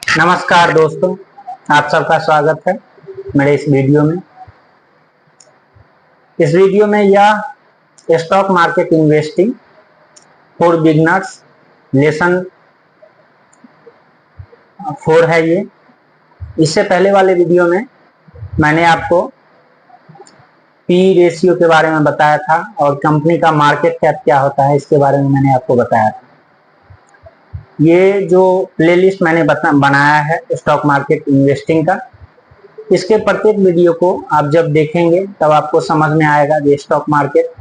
नमस्कार दोस्तों, आप सबका स्वागत है मेरे इस वीडियो में। इस वीडियो में यह stock market investing for beginners lesson 4 है। ये इससे पहले वाले वीडियो में मैंने आपको पी रेशियो के बारे में बताया था और कंपनी का मार्केट कैप क्या होता है इसके बारे में मैंने आपको बताया था। ये जो प्लेलिस्ट मैंने बनाया है स्टॉक मार्केट इन्वेस्टिंग का, इसके प्रत्येक वीडियो को आप जब देखेंगे तब आपको समझ में आएगा कि स्टॉक मार्केट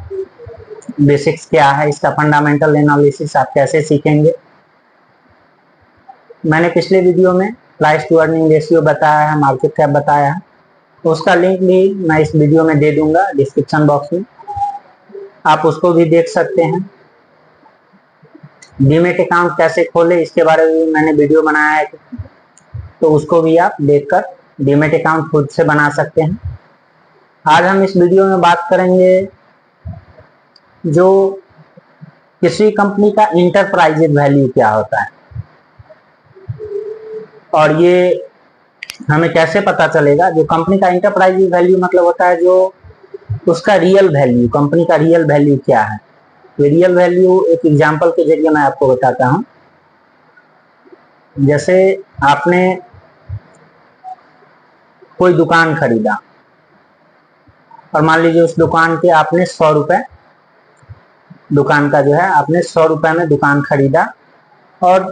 बेसिक्स क्या है, इसका फंडामेंटल एनालिसिस आप कैसे सीखेंगे। मैंने पिछले वीडियो में प्राइस टू अर्निंग रेशियो बताया है, मार्केट कैप बताया है, तो उसका लिंक भी मैं इस वीडियो में दे दूंगा डिस्क्रिप्शन बॉक्स में, आप उसको भी देख सकते हैं। डीमेट अकाउंट कैसे खोले इसके बारे में मैंने वीडियो बनाया है, तो उसको भी आप देखकर डीमेट अकाउंट खुद से बना सकते हैं। आज हम इस वीडियो में बात करेंगे जो किसी कंपनी का इंटरप्राइजेज वैल्यू क्या होता है और ये हमें कैसे पता चलेगा। जो कंपनी का इंटरप्राइजेज वैल्यू मतलब होता है जो उसका रियल वैल्यू, कंपनी का रियल वैल्यू क्या है। रियल वैल्यू एक एग्जांपल के जरिए मैं आपको बताता हूं। जैसे आपने कोई दुकान खरीदा और मान लीजिए उस दुकान के आपने 100 रुपए, दुकान का जो है आपने 100 रुपए में दुकान खरीदा और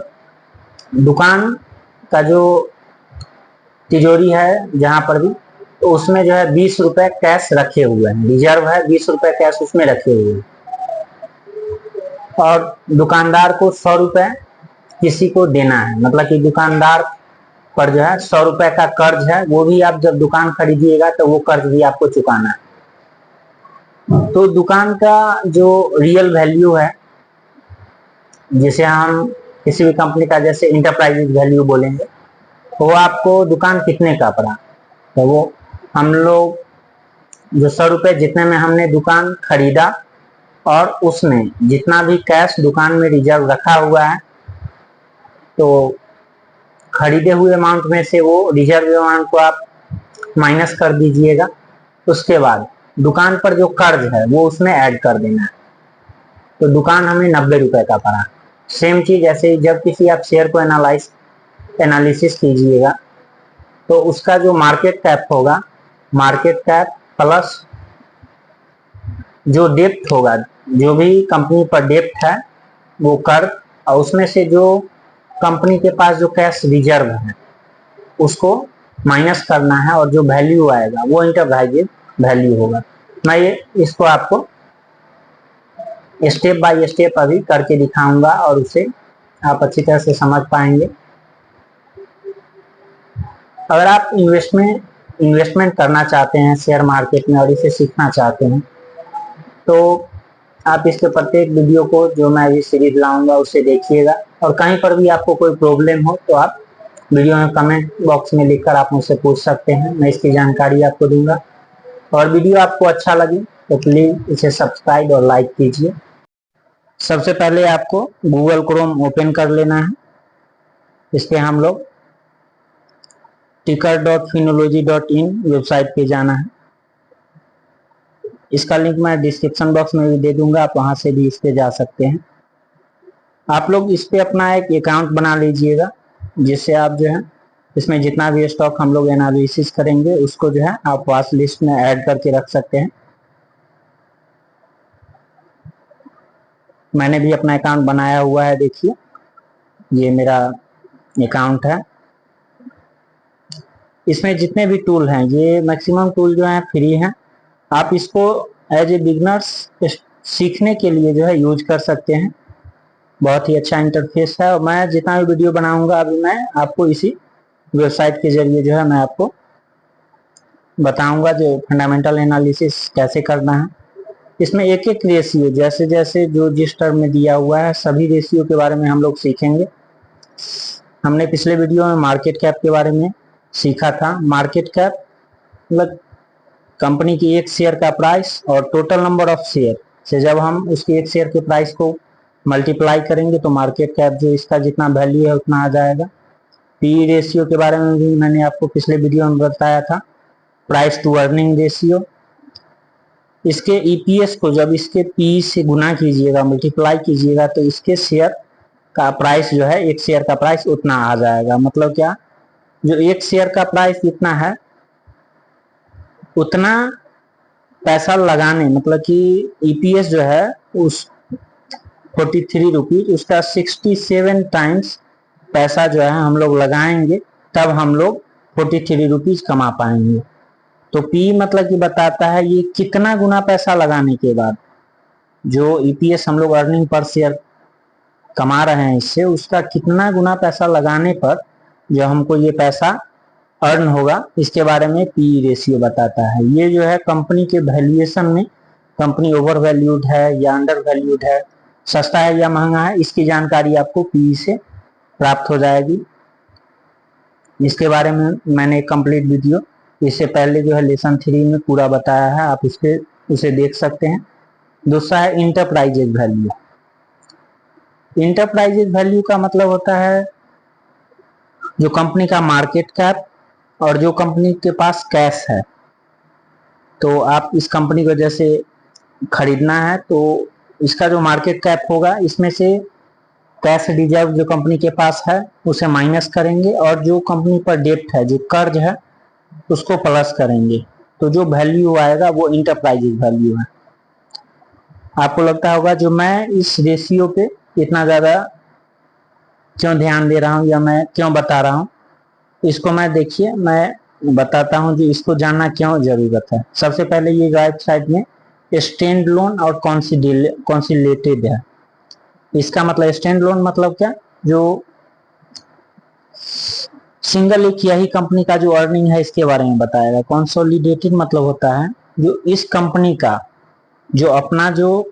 दुकान का जो तिजोरी है जहां पर भी, तो उसमें जो है 20 रुपए कैश रखे हुए हैं, रिजर्व है, 20 रुपए कैश उसमें रखे हुए हैं और दुकानदार को 100 रुपए किसी को देना है। मतलब कि दुकानदार पर जो है 100 रुपए का कर्ज है, वो भी आप जब दुकान खरीदिएगा तो वो कर्ज भी आपको चुकाना है। तो दुकान का जो रियल वैल्यू है, जिसे हम किसी भी कंपनी का जैसे इंटरप्राइजेज वैल्यू बोलेंगे, वो आपको दुकान कितने का पड़ा, तो वो हम लोग जो 100 रुपए जितने में हमने दुकान खरीदा और उसमें जितना भी कैश दुकान में रिजर्व रखा हुआ है, तो खरीदे हुए अमाउंट में से वो रिजर्व अमाउंट को आप माइनस कर दीजिएगा। उसके बाद दुकान पर जो कर्ज है वो उसमें ऐड कर देना है, तो दुकान हमें 90 रुपए का पड़ा। सेम चीज ऐसे ही जब किसी आप शेयर को एनालिसिस कीजिएगा तो उसका जो मार्केट कैप होगा, मार्केट कैप प्लस जो डेप्थ होगा, जो भी कंपनी पर डेप्थ है वो कर्ज, और उसमें से जो कंपनी के पास जो कैश रिजर्व है उसको माइनस करना है और जो वैल्यू आएगा वो इंटरप्राइजेज वैल्यू होगा। मैं ये इसको आपको स्टेप बाय स्टेप अभी करके दिखाऊंगा और उसे आप अच्छी तरह से समझ पाएंगे। अगर आप इन्वेस्टमेंट करना चाहते हैं शेयर मार्केट में और इसे सीखना चाहते हैं, तो आप इसके प्रत्येक वीडियो को जो मैं अभी सीरीज लाऊंगा उसे देखिएगा और कहीं पर भी आपको कोई प्रॉब्लम हो तो आप वीडियो में कमेंट बॉक्स में लिखकर आप मुझसे पूछ सकते हैं, मैं इसकी जानकारी आपको दूंगा। और वीडियो आपको अच्छा लगे तो प्लीज इसे सब्सक्राइब और लाइक कीजिए। सबसे पहले आपको गूगल क्रोम ओपन कर लेना है। इस पर हम लोग ticker.finology.in वेबसाइट पे जाना है। इसका लिंक मैं डिस्क्रिप्शन बॉक्स में भी दे दूंगा, आप वहां से भी इस पे जा सकते हैं। आप लोग इस पे अपना एक अकाउंट बना लीजिएगा, जिससे आप जो है इसमें जितना भी स्टॉक हम लोग एनालिसिस करेंगे उसको जो है आप वॉच लिस्ट में ऐड करके रख सकते हैं। मैंने भी अपना अकाउंट बनाया हुआ है, देखिए ये मेरा अकाउंट है। इसमें जितने भी टूल हैं, ये मैक्सिमम टूल जो है फ्री हैं, आप इसको एज ए बिगनर्स सीखने के लिए जो है यूज कर सकते हैं। बहुत ही अच्छा इंटरफेस है और मैं जितना भी वीडियो बनाऊंगा अभी मैं आपको इसी वेबसाइट के जरिए जो है मैं आपको बताऊंगा जो फंडामेंटल एनालिसिस कैसे करना है। इसमें एक एक रेशियो जैसे जैसे जो जिस टर्म में दिया हुआ है सभी रेशियो के बारे में हम लोग सीखेंगे। हमने पिछले वीडियो में मार्केट कैप के बारे में सीखा था। मार्केट कैप मतलब कंपनी की एक शेयर का प्राइस और टोटल नंबर ऑफ शेयर से जब हम उसके एक शेयर के प्राइस को मल्टीप्लाई करेंगे तो मार्केट कैप जो इसका जितना वैल्यू है उतना आ जाएगा। पी रेशियो के बारे में भी मैंने आपको पिछले वीडियो में बताया था, प्राइस टू अर्निंग रेशियो। इसके ईपीएस को जब इसके पी से गुना कीजिएगा, मल्टीप्लाई कीजिएगा, तो इसके शेयर का प्राइस जो है, एक शेयर का प्राइस उतना आ जाएगा। मतलब क्या, जो एक शेयर का प्राइस जितना है उतना पैसा लगाने, मतलब कि ईपीएस जो है उस 43 रुपीज, उसका 67 टाइम्स पैसा जो है हम लोग लगाएंगे, तब हम लोग 43 रुपीज कमा पाएंगे। तो पी मतलब कि बताता है ये कितना गुना पैसा लगाने के बाद जो ईपीएस हम लोग अर्निंग पर शेयर कमा रहे हैं इससे, उसका कितना गुना पैसा लगाने पर जो हमको ये पैसा अर्न होगा, इसके बारे में पी रेशियो बताता है। ये जो है कंपनी के वैल्यूएशन में, कंपनी ओवर वैल्यूड है या अंडर वैल्यूड है, सस्ता है या महंगा है, इसकी जानकारी आपको पी से प्राप्त हो जाएगी। इसके बारे में मैंने एक कंप्लीट वीडियो इससे पहले जो है लेसन 3 में पूरा बताया है, आप उसे देख सकते हैं। दूसरा है इंटरप्राइजेज वैल्यू। इंटरप्राइजेज वैल्यू का मतलब होता है जो कंपनी का मार्केट कैप और जो कंपनी के पास कैश है। तो आप इस कंपनी को जैसे खरीदना है तो इसका जो मार्केट कैप होगा, इसमें से कैश रिजर्व जो कंपनी के पास है उसे माइनस करेंगे, और जो कंपनी पर डेब्ट है, जो कर्ज है, उसको प्लस करेंगे, तो जो वैल्यू आएगा वो इंटरप्राइजेज वैल्यू है। आपको लगता होगा जो मैं इस रेशियो पे इतना ज्यादा क्यों ध्यान दे रहा हूँ या मैं क्यों बता रहा हूँ, इसको मैं देखिए मैं बताता हूँ जो इसको जानना क्यों जरूरत है। सबसे पहले ये राइट साइड में स्टैंड लोन और कॉन्सिलेटेड है। इसका मतलब स्टैंड लोन मतलब क्या, जो सिंगल एक यही कंपनी का जो अर्निंग है इसके बारे में बताएगा। कंसोलिडेटेड मतलब होता है जो इस कंपनी का जो अपना जो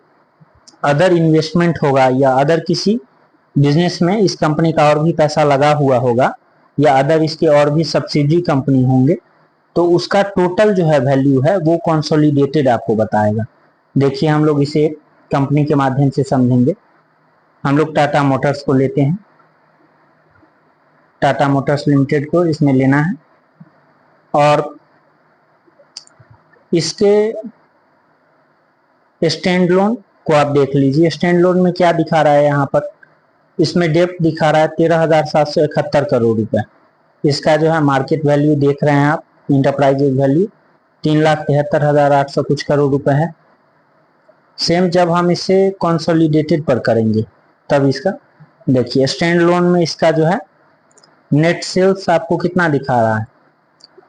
अदर इन्वेस्टमेंट होगा या अदर किसी बिजनेस में इस कंपनी का और भी पैसा लगा हुआ होगा या अदर इसके और भी सब्सिडी कंपनी होंगे, तो उसका टोटल जो है वैल्यू है वो कंसोलिडेटेड आपको बताएगा। देखिए हम लोग इसे कंपनी के माध्यम से समझेंगे। हम लोग टाटा मोटर्स को लेते हैं, टाटा मोटर्स लिमिटेड को इसमें लेना है, और इसके स्टैंड लोन को आप देख लीजिए। स्टैंड लोन में क्या दिखा रहा है, यहाँ पर इसमें डेप्ट दिखा रहा है 13,771 करोड़ रुपए। इसका जो है मार्केट वैल्यू देख रहे हैं आप, इंटरप्राइजेज वैल्यू 3,73,800 कुछ करोड़ रुपए है। सेम जब हम इसे कंसोलिडेटेड पर करेंगे तब इसका देखिए, स्टैंड लोन में इसका जो है नेट सेल्स आपको कितना दिखा रहा है,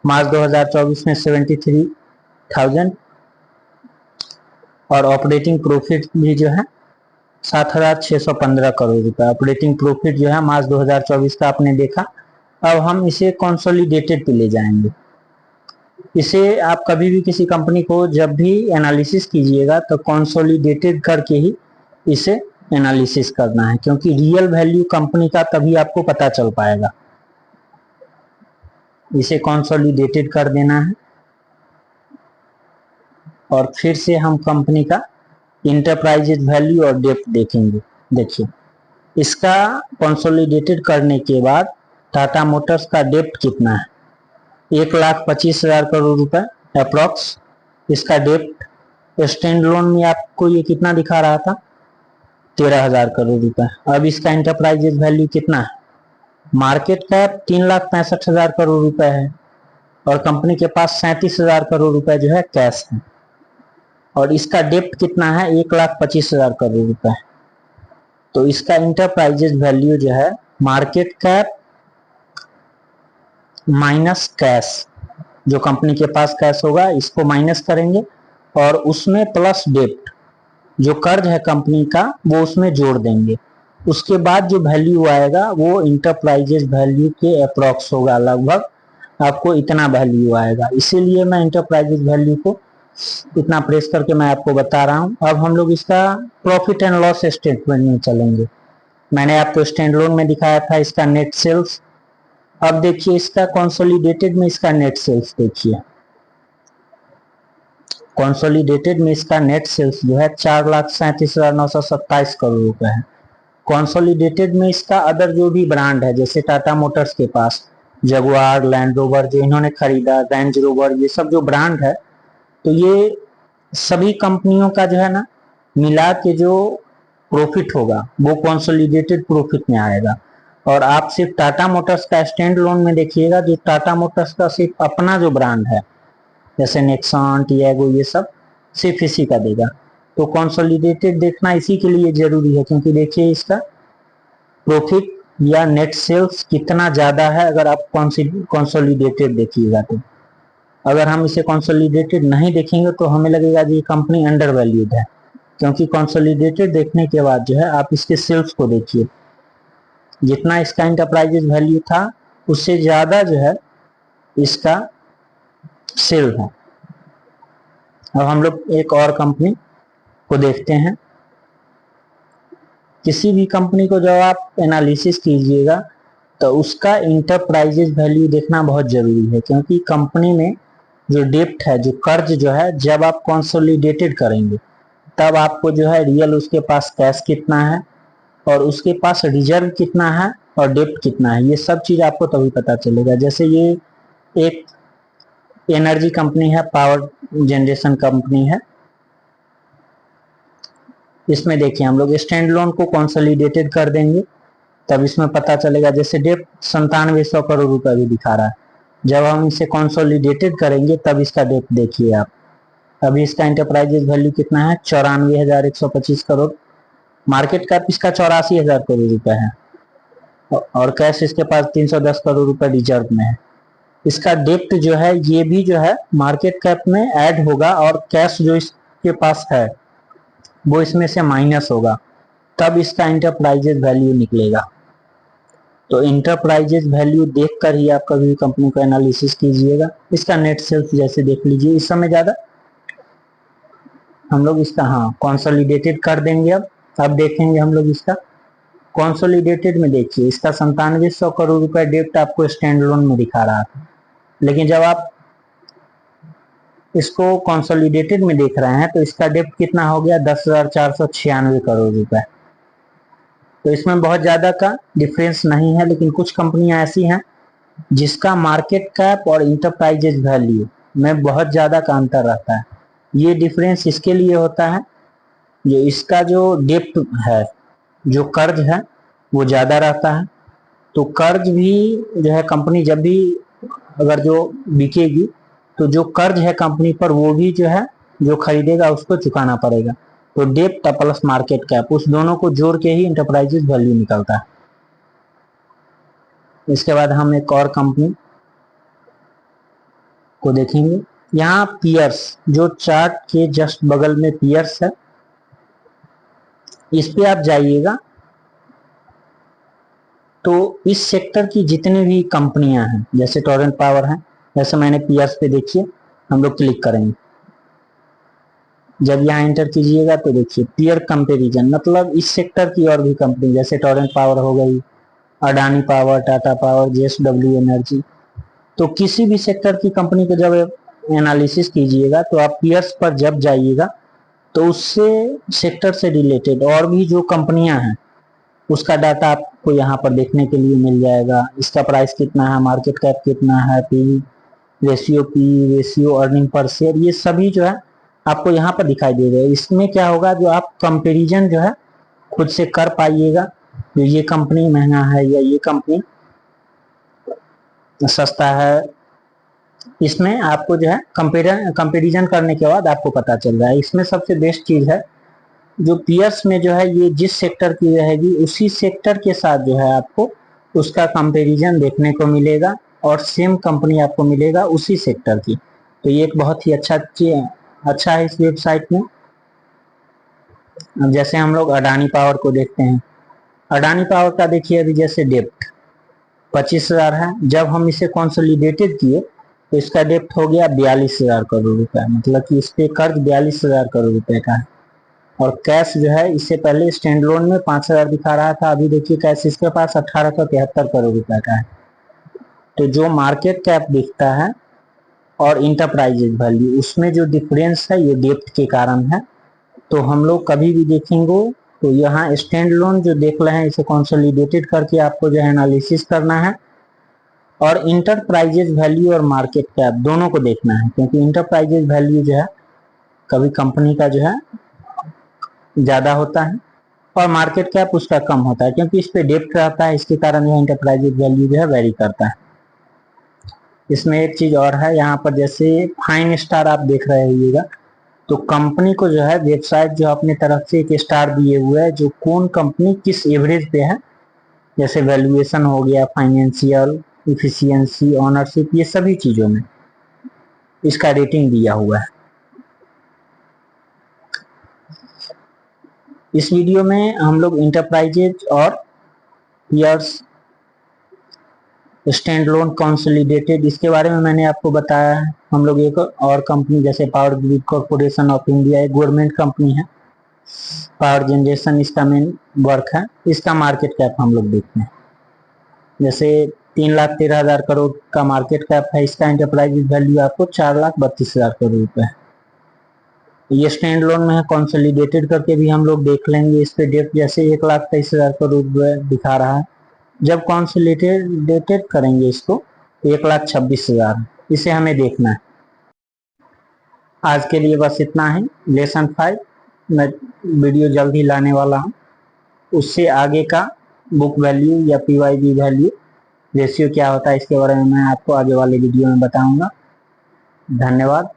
मार्च 2024 में 73,000, और ऑपरेटिंग प्रॉफिट भी जो है 7,615 करोड़ रुपए। ऑपरेटिंग प्रॉफिट जो है मार्च 2024 का आपने देखा। अब हम इसे कंसोलिडेटेड पे ले जाएंगे। इसे आप कभी भी किसी कंपनी को जब भी एनालिसिस कीजिएगा तो कंसोलिडेटेड करके ही इसे एनालिसिस करना है, क्योंकि रियल वैल्यू कंपनी का तभी आपको पता चल पाएगा। इसे कंसोलिडेटेड कर देना है और फिर से हम कंपनी का इंटरप्राइजेज वैल्यू और डेप्ट देखेंगे। देखिए इसका कंसोलिडेटेड करने के बाद टाटा मोटर्स का डेप्ट कितना है, 1,25,000 करोड़ रुपए अप्रोक्स इसका डेप्ट। स्टैंड लोन में आपको ये कितना दिखा रहा था, 13,000 करोड़ रुपए। अब इसका इंटरप्राइजेज वैल्यू कितना है, मार्केट कैप 3,65,000 करोड़ रुपए है, और कंपनी के पास 37,000 करोड़ रुपए जो है कैश है, और इसका डेप्ट कितना है, 1,25,000 करोड़ रुपए। तो इसका इंटरप्राइजेज वैल्यू जो है मार्केट कैप माइनस कैश, जो कंपनी के पास कैश होगा इसको माइनस करेंगे, और उसमें प्लस डेप्ट, जो कर्ज है कंपनी का वो उसमें जोड़ देंगे। उसके बाद जो वैल्यू आएगा वो इंटरप्राइजेज वैल्यू के अप्रोक्स होगा, लगभग आपको इतना वैल्यू आएगा। इसीलिए मैं इंटरप्राइजेज वैल्यू को इतना प्रेस करके मैं आपको बता रहा हूं। अब हम लोग इसका प्रॉफिट एंड लॉस स्टेटमेंट में चलेंगे। मैंने आपको स्टैंड लोन में दिखाया था इसका नेट सेल्स। अब देखिए इसका कंसोलिडेटेड में इसका नेट सेल्स देखिए, कंसोलिडेटेड में इसका नेट सेल्स जो है 4,37,927 करोड़ रुपए है। कंसोलिडेटेड में इसका अदर जो भी ब्रांड है, जैसे टाटा मोटर्स के पास जगुआर, लैंड रोवर जो इन्होंने खरीदा, रेंज रोवर, ये सब जो ब्रांड है, तो ये सभी कंपनियों का जो है ना मिला के जो प्रॉफिट होगा वो कंसोलिडेटेड प्रॉफिट में आएगा। और आप सिर्फ टाटा मोटर्स का स्टैंड लोन में देखिएगा, जो टाटा मोटर्स का सिर्फ अपना जो ब्रांड है जैसे नेक्सॉन, टियागो, ये सब सिर्फ इसी का देगा। तो कंसोलिडेटेड देखना इसी के लिए जरूरी है, क्योंकि देखिए इसका प्रॉफिट या नेट सेल्स कितना ज्यादा है अगर आप कंसोलिडेटेड देखिएगा। तो अगर हम इसे कंसोलिडेटेड नहीं देखेंगे तो हमें लगेगा कि ये कंपनी अंडर वैल्यूड है, क्योंकि कंसोलिडेटेड देखने के बाद जो है आप इसके सेल्स को देखिए, जितना इसका इंटरप्राइजेज वैल्यू था उससे ज्यादा जो है इसका सेल है। अब हम लोग एक और कंपनी को देखते हैं। किसी भी कंपनी को जब आप एनालिसिस कीजिएगा तो उसका इंटरप्राइजेज वैल्यू देखना बहुत जरूरी है, क्योंकि कंपनी में जो डेप्ट है, जो कर्ज जो है, जब आप कंसोलिडेटेड करेंगे तब आपको जो है रियल उसके पास कैश कितना है और उसके पास रिजर्व कितना है और डेप्ट कितना है, ये सब चीज आपको तभी पता चलेगा। जैसे ये एक एनर्जी कंपनी है, पावर जनरेशन कंपनी है, इसमें देखिए हम लोग स्टैंड लोन को कंसोलिडेटेड कर देंगे तब इसमें पता चलेगा। जैसे डेप्ट 9700 करोड़ रुपए भी दिखा रहा है, जब हम इसे कंसोलिडेटेड करेंगे तब इसका डेप्ट देखिए आप। अभी इसका इंटरप्राइजेज वैल्यू कितना है, 94,125 करोड़, मार्केट कैप इसका 84,000 करोड़ रुपए है और कैश इसके पास 310 करोड़ रुपए रिजर्व में है। इसका डेप्ट जो है ये भी जो है मार्केट कैप में ऐड होगा और कैश जो इसके पास है वो इसमें से माइनस होगा, तब इसका इंटरप्राइजेज वैल्यू निकलेगा। तो इंटरप्राइजेज वैल्यू देखकर ही आप कभी भी कंपनी को एनालिसिस कीजिएगा। इसका नेट सेल्स जैसे देख लीजिए, इस समय ज्यादा हम लोग इसका कंसोलिडेटेड कर देंगे। अब देखेंगे हम लोग इसका कंसोलिडेटेड में। देखिए इसका 9700 करोड़ रुपए डेप्ट आपको स्टैंड लोन में दिखा रहा था, लेकिन जब आप इसको कंसोलिडेटेड में देख रहे हैं तो इसका डेप्ट कितना हो गया, 10,496 करोड़ रुपए। तो इसमें बहुत ज्यादा का डिफरेंस नहीं है, लेकिन कुछ कंपनियां ऐसी हैं जिसका मार्केट कैप और इंटरप्राइजेज वैल्यू में बहुत ज्यादा का अंतर रहता है। ये डिफरेंस इसके लिए होता है जो इसका जो डेप्ट है, जो कर्ज है, वो ज्यादा रहता है। तो कर्ज भी जो है कंपनी जब भी अगर जो बिकेगी तो जो कर्ज है कंपनी पर वो भी जो है जो खरीदेगा उसको चुकाना पड़ेगा। तो डेप्ट प्लस मार्केट कैप उस दोनों को जोड़ के ही इंटरप्राइजेज वैल्यू निकलता है। इसके बाद हम एक और कंपनी को देखेंगे। यहाँ पियर्स, जो चार्ट के जस्ट बगल में पियर्स है, इस पे आप जाइएगा तो इस सेक्टर की जितनी भी कंपनियां हैं, जैसे टोरेंट पावर है, जैसे मैंने पियर्स पे देखिए हम लोग क्लिक करेंगे। जब यहाँ एंटर कीजिएगा तो देखिए पियर कंपैरिजन, मतलब इस सेक्टर की और भी कंपनी जैसे टोरेंट पावर हो गई, Adani power, Tata power, JSW energy. तो किसी भी सेक्टर की कंपनी को जब एनालिसिस कीजिएगा तो आप पियर्स पर जब जाइएगा तो उससे सेक्टर से रिलेटेड और भी जो कंपनियां हैं उसका डाटा आपको यहाँ पर देखने के लिए मिल जाएगा। इसका प्राइस कितना है, मार्केट कैप कितना है, P ratio, earning per share, ये सभी जो है आपको यहाँ पर दिखाई दे रहे हैं। इसमें क्या होगा, जो आप कंपैरिजन जो है खुद से कर पाइएगा, जो ये कंपनी महंगा है या ये कंपनी सस्ता है, इसमें आपको जो है कंपैरिजन करने के बाद आपको पता चल रहा है। इसमें सबसे बेस्ट चीज है जो पियर्स में जो है ये जिस सेक्टर की रहेगी उसी सेक्टर के साथ जो है आपको उसका कंपैरिजन देखने को मिलेगा और सेम कंपनी आपको मिलेगा उसी सेक्टर की। तो ये एक बहुत ही अच्छा है इस वेबसाइट में। अब जैसे हम लोग अडानी पावर को देखते हैं, अडानी पावर का देखिए अभी जैसे डेप्ट 25,000 है, जब हम इसे कंसोलिडेटेड किए तो इसका डेप्ट हो गया 42,000 करोड़ रुपए, मतलब कि इस पे कर्ज 42,000 करोड़ रुपए का है। और कैश जो है इससे पहले स्टैंड लोन में 5,000 दिखा रहा था, अभी देखिए कैश इसके पास 1873 करोड़ रुपए का है। तो जो मार्केट कैप दिखता है और इंटरप्राइजेज वैल्यू, उसमें जो डिफरेंस है ये डेप्ट के कारण है। तो हम लोग कभी भी देखेंगे तो यहाँ स्टैंड लोन जो देख रहे हैं इसे कंसोलिडेटेड करके आपको जो है एनालिसिस करना है, और इंटरप्राइजेज वैल्यू और मार्केट कैप दोनों को देखना है, क्योंकि इंटरप्राइजेज वैल्यू जो है कभी कंपनी का जो है ज्यादा होता है और मार्केट कैप उसका कम होता है, क्योंकि इस पे डेप्ट रहता है, इसके कारण यह इंटरप्राइजेज वैल्यू जो है वेरी करता है। इसमें एक चीज और है, यहाँ पर जैसे फाइन स्टार आप देख रहे होइएगा, तो कंपनी को जो है वेबसाइट जो अपने तरफ से एक स्टार दिए हुए है, जो कौन कंपनी किस एवरेज पे है, जैसे वैल्यूएशन हो गया, फाइनेंशियल इफिशियंसी, ऑनरशिप, ये सभी चीजों में इसका रेटिंग दिया हुआ है। इस वीडियो में हम लोग इंटरप्राइजेज और पीयर्स स्टैंड लोन कंसोलिडेटेड इसके बारे में मैंने आपको बताया है। हम लोग एक और कंपनी जैसे power grid corporation of India, एक गवर्नमेंट कंपनी है, पावर जनरेशन इसका मेन वर्क है, इसका मार्केट कैप हम लोग देखते हैं। जैसे 3,13,000 करोड़ का मार्केट कैप है, इसका एंटरप्राइज वैल्यू आपको 4,32,000 करोड़ रुपए है। ये स्टैंड लोन में है, कंसोलिडेटेड करके भी हम लोग देख लेंगे। इस पे डेट जैसे 1,23,000 करोड़ रुपए दिखा रहा है, जब कंसोलिडेटेड करेंगे इसको 1,26,000, इसे हमें देखना है। आज के लिए बस इतना ही। लेसन 5 मैं वीडियो जल्द ही लाने वाला हूँ, उससे आगे का बुक वैल्यू या पीवाईबी वैल्यू रेशियो क्या होता है इसके बारे में मैं आपको आगे वाले वीडियो में बताऊंगा। धन्यवाद।